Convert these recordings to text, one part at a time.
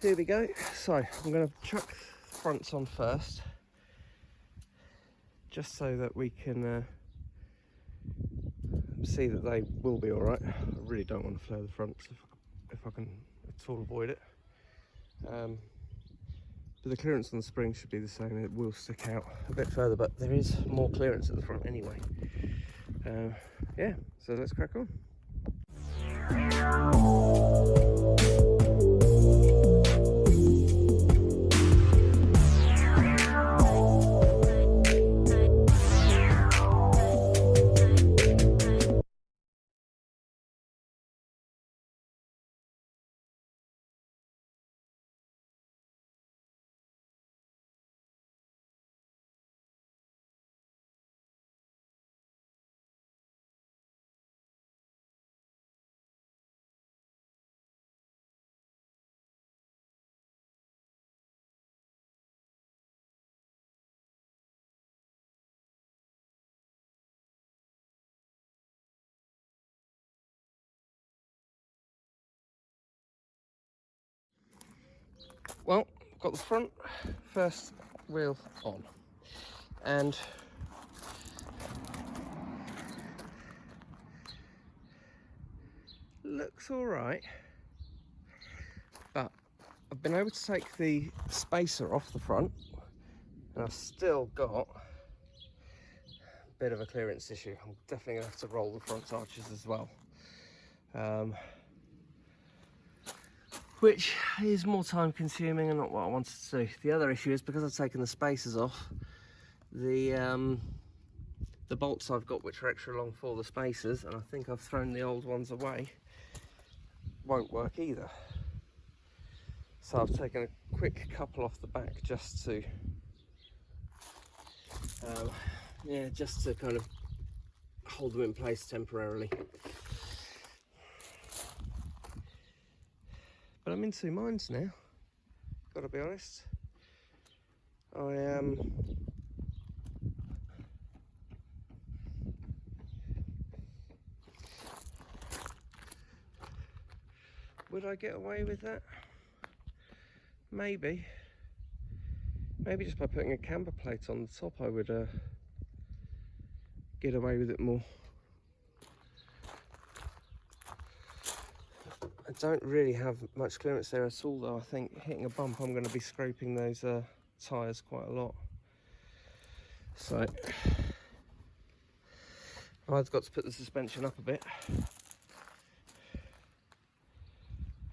Here we go. So I'm going to chuck fronts on first, just so that we can see that they will be all right. I really don't want to flare the fronts if I can at all avoid it. But the clearance on the spring should be the same. It will stick out a bit further, but there is more clearance at the front anyway. Yeah, so let's crack on. Well, got the front first wheel on, and looks all right, but I've been able to take the spacer off the front, and I've still got a bit of a clearance issue. I'm definitely gonna have to roll the front arches as well, which is more time consuming and not what I wanted to do. The other issue is because I've taken the spacers off, the bolts I've got which are extra long for the spacers, and I think I've thrown the old ones away, won't work either. So I've taken a quick couple off the back just to just to kind of hold them in place temporarily. But I'm in two minds now, gotta be honest. Would I get away with that? Maybe just by putting a camber plate on the top I would get away with it more. I don't really have much clearance there at all though. I think hitting a bump I'm going to be scraping those tyres quite a lot. So I've got to put the suspension up a bit.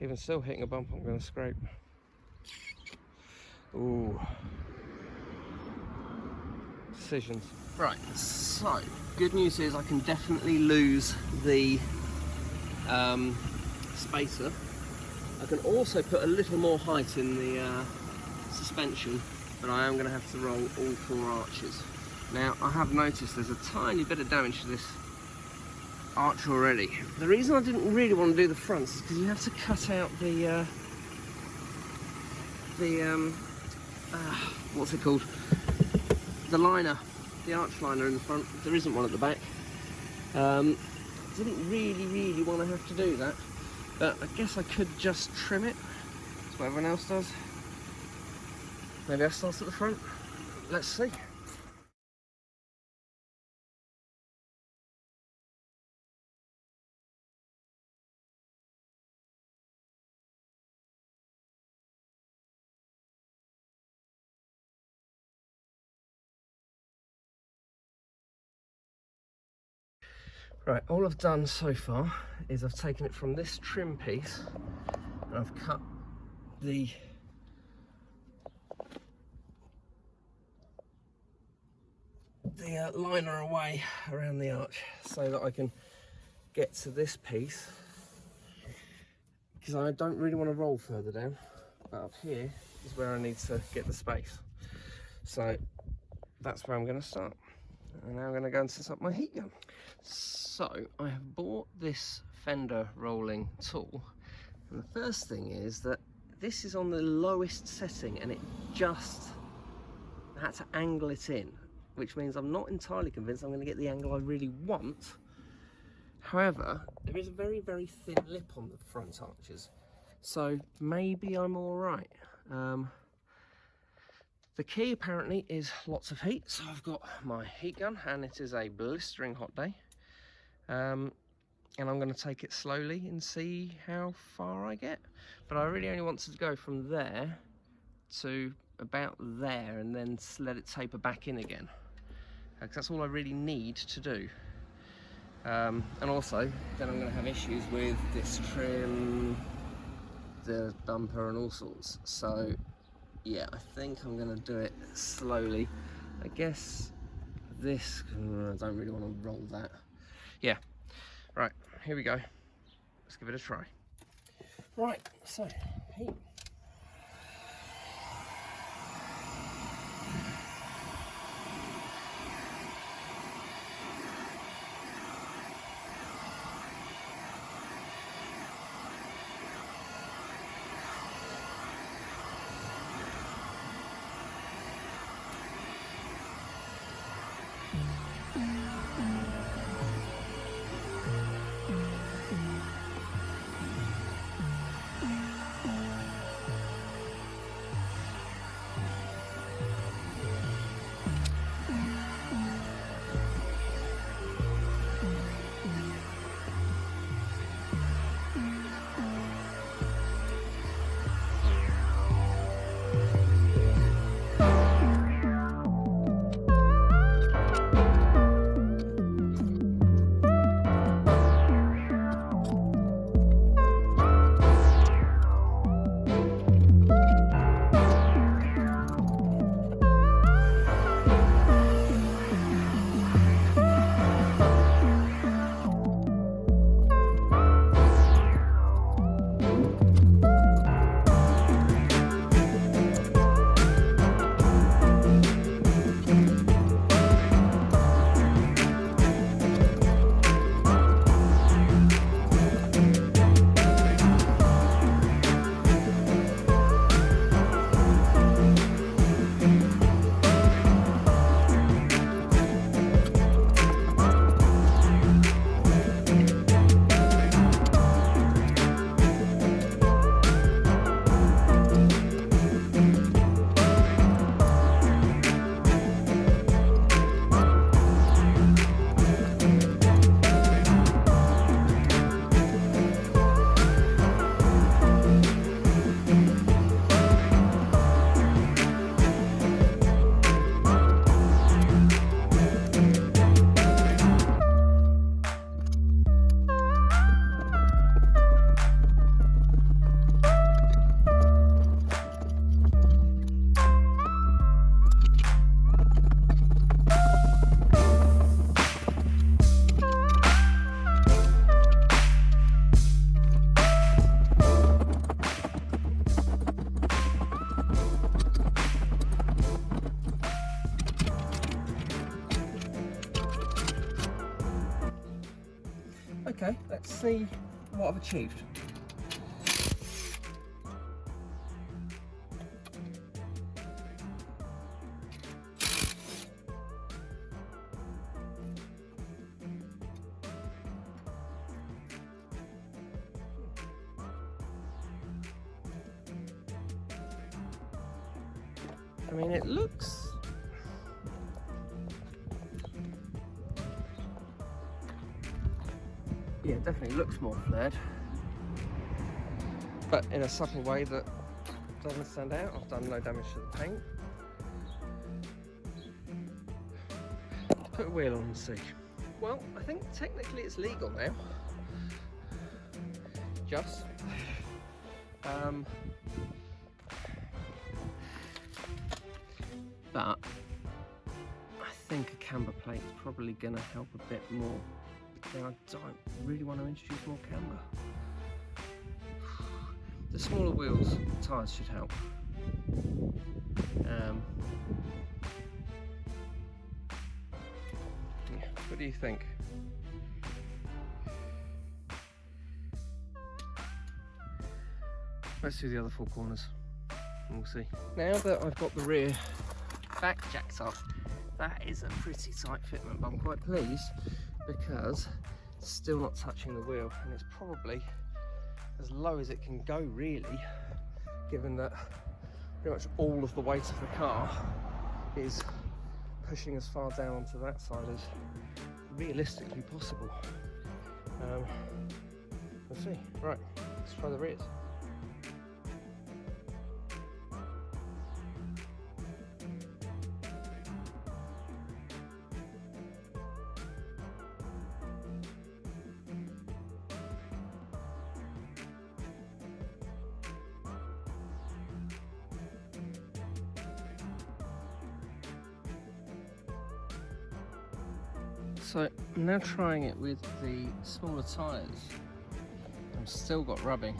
Even still, hitting a bump I'm going to scrape. Ooh. Decisions. Right, so good news is I can definitely lose the spacer. I can also put a little more height in the suspension, but I am going to have to roll all four arches. Now I have noticed there's a tiny bit of damage to this arch already. The reason I didn't really want to do the fronts is because you have to cut out the what's it called? The liner, the arch liner in the front. There isn't one at the back. Didn't really want to have to do that, but I guess I could just trim it. That's what everyone else does. Maybe I start at the front. Let's see. Right, all I've done so far is I've taken it from this trim piece and I've cut the liner away around the arch so that I can get to this piece, because I don't really want to roll further down, but up here is where I need to get the space. So that's where I'm going to start. And now I'm going to go and set up my heat gun. So I have bought this Fender rolling tool, and the first thing is that this is on the lowest setting and it just had to angle it in, which means I'm not entirely convinced I'm going to get the angle I really want. However, there is a very thin lip on the front arches, So maybe I'm all right. The key apparently is lots of heat. So I've got my heat gun and it is a blistering hot day. And I'm going to take it slowly and see how far I get. But I really only want to go from there to about there and then let it taper back in again. Because that's all I really need to do. And also, then I'm going to have issues with this trim, the bumper and all sorts. So yeah, I think I'm going to do it slowly. I guess this, I don't really want to roll that. Yeah, right, here we go. Let's give it a try. Right, so heat. Okay, let's see what I've achieved. I mean, it looks... yeah, it definitely looks more flared, but in a subtle way that doesn't stand out. I've done no damage to the paint. Put a wheel on and see. Well, I think technically it's legal now. Just. But I think a camber plate is probably going to help a bit more. Then I don't really want to introduce more camber. The smaller wheels, tyres should help. Yeah, what do you think? Let's do the other four corners and we'll see. Now that I've got the rear back jacked up, that is a pretty tight fitment, but I'm quite pleased because it's still not touching the wheel, and it's probably as low as it can go, really, given that pretty much all of the weight of the car is pushing as far down onto that side as realistically possible. Let's see. Right, let's try the rears. So I'm now trying it with the smaller tyres. I've still got rubbing.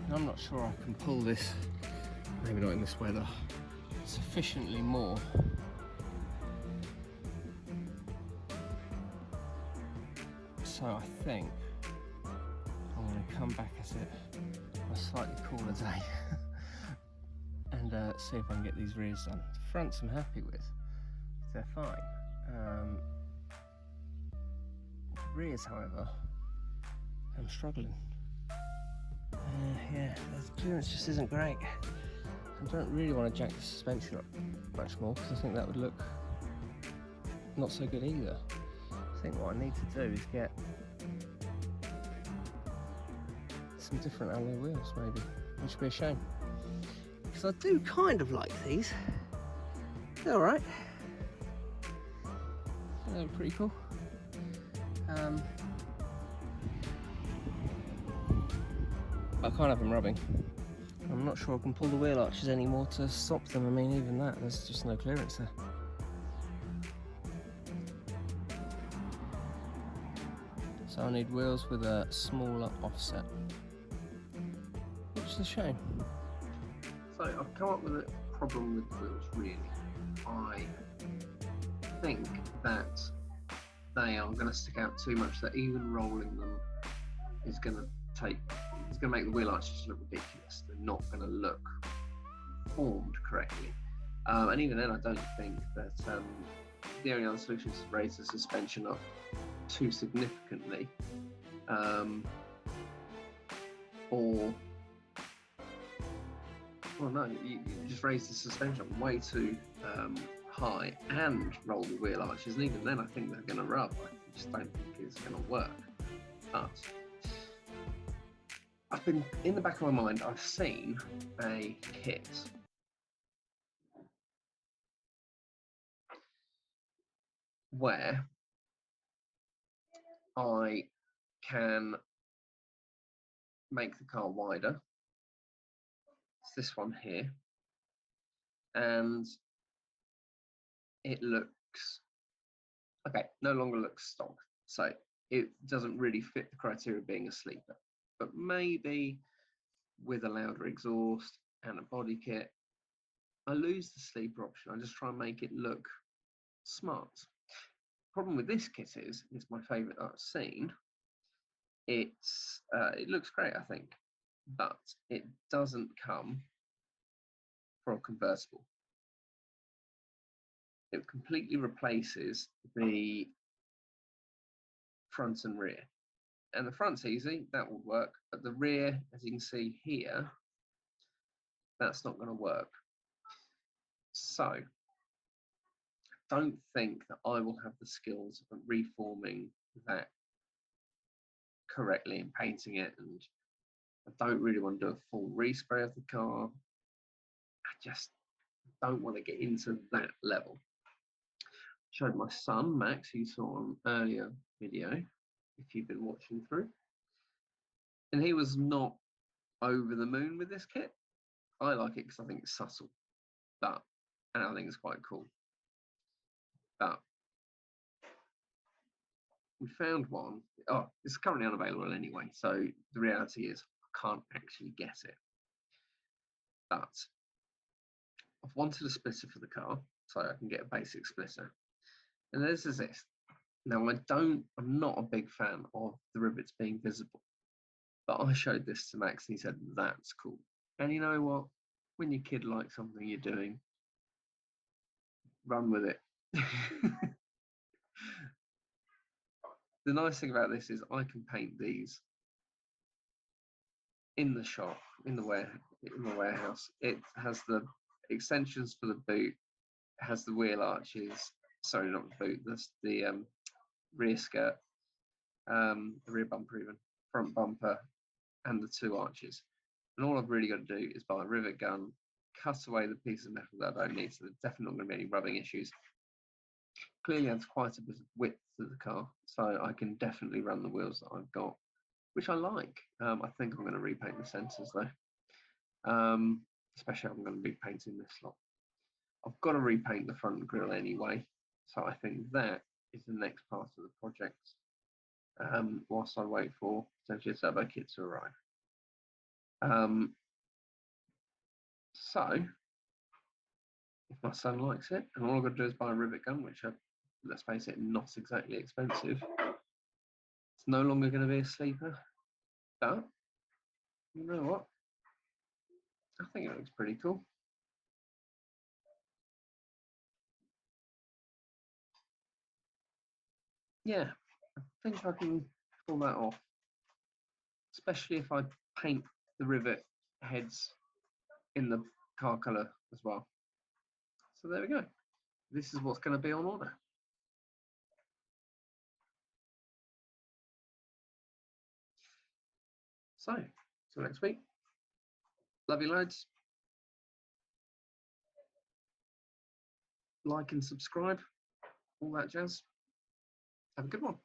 And I'm not sure I can pull this, maybe not in this weather, sufficiently more. So I think I'm going to come back at it on a slightly cooler day and see if I can get these rears done. The fronts I'm happy with, they're fine. Rears, however, I'm struggling. Yeah, the clearance just isn't great. I don't really want to jack the suspension up much more because I think that would look not so good either. I think what I need to do is get some different alloy wheels, maybe, which would be a shame. Because I do kind of like these. They're alright. They're pretty cool. I can't have them rubbing. I'm not sure I can pull the wheel arches anymore to stop them. I mean, even that, there's just no clearance there. So I need wheels with a smaller offset, which is a shame. So I've come up with a problem with the wheels, really. I think that they are going to stick out too much, that even rolling them is going to make the wheel arches look ridiculous. They're not going to look formed correctly. And even then, I don't think that the only other solution is to raise the suspension up too significantly, or well, no, you just raise the suspension up way too high and roll the wheel arches, and even then I think they're going to rub. I just don't think it's going to work. But I've been, in the back of my mind, I've seen a kit where I can make the car wider. It's this one here, and it looks okay, no longer looks stock, so it doesn't really fit the criteria of being a sleeper. But maybe with a louder exhaust and a body kit, I lose the sleeper option. I just try and make it look smart. Problem with this kit is, it's my favourite I've seen. It looks great, I think, but it doesn't come for a convertible. It completely replaces the front and rear. And the front's easy, that will work, but the rear, as you can see here, that's not going to work. So I don't think that I will have the skills of reforming that correctly and painting it, and I don't really want to do a full respray of the car. I just don't want to get into that level. Showed my son Max, who you saw on an earlier video, if you've been watching through, and he was not over the moon with this kit. I like it because I think it's subtle, and I think it's quite cool. But we found one. Oh, it's currently unavailable anyway, so the reality is I can't actually get it. But I've wanted a splitter for the car, so I can get a basic splitter. And this is this. Now I'm not a big fan of the rivets being visible, but I showed this to Max and he said, that's cool. And you know what? When your kid likes something you're doing, run with it. The nice thing about this is I can paint these in the shop, in the warehouse. It has the extensions for the boot, has the wheel arches, sorry, not the boot, the rear skirt, the rear bumper even, front bumper, and the 2 arches. And all I've really got to do is buy a rivet gun, cut away the piece of metal that I don't need, so there's definitely not going to be any rubbing issues. Clearly adds quite a bit of width to the car, so I can definitely run the wheels that I've got, which I like. I think I'm going to repaint the sensors though, especially I'm going to be painting this lot. I've got to repaint the front grille anyway, so I think that is the next part of the project, whilst I wait for potentially a turbo kit to arrive. So, if my son likes it, and all I've got to do is buy a rivet gun, which, let's face it, not exactly expensive, it's no longer going to be a sleeper, but you know what? I think it looks pretty cool. Yeah, I think I can pull that off, especially if I paint the rivet heads in the car colour as well. So there we go. This is what's going to be on order. So, till next week. Love you loads. Like and subscribe, all that jazz. Have a good one.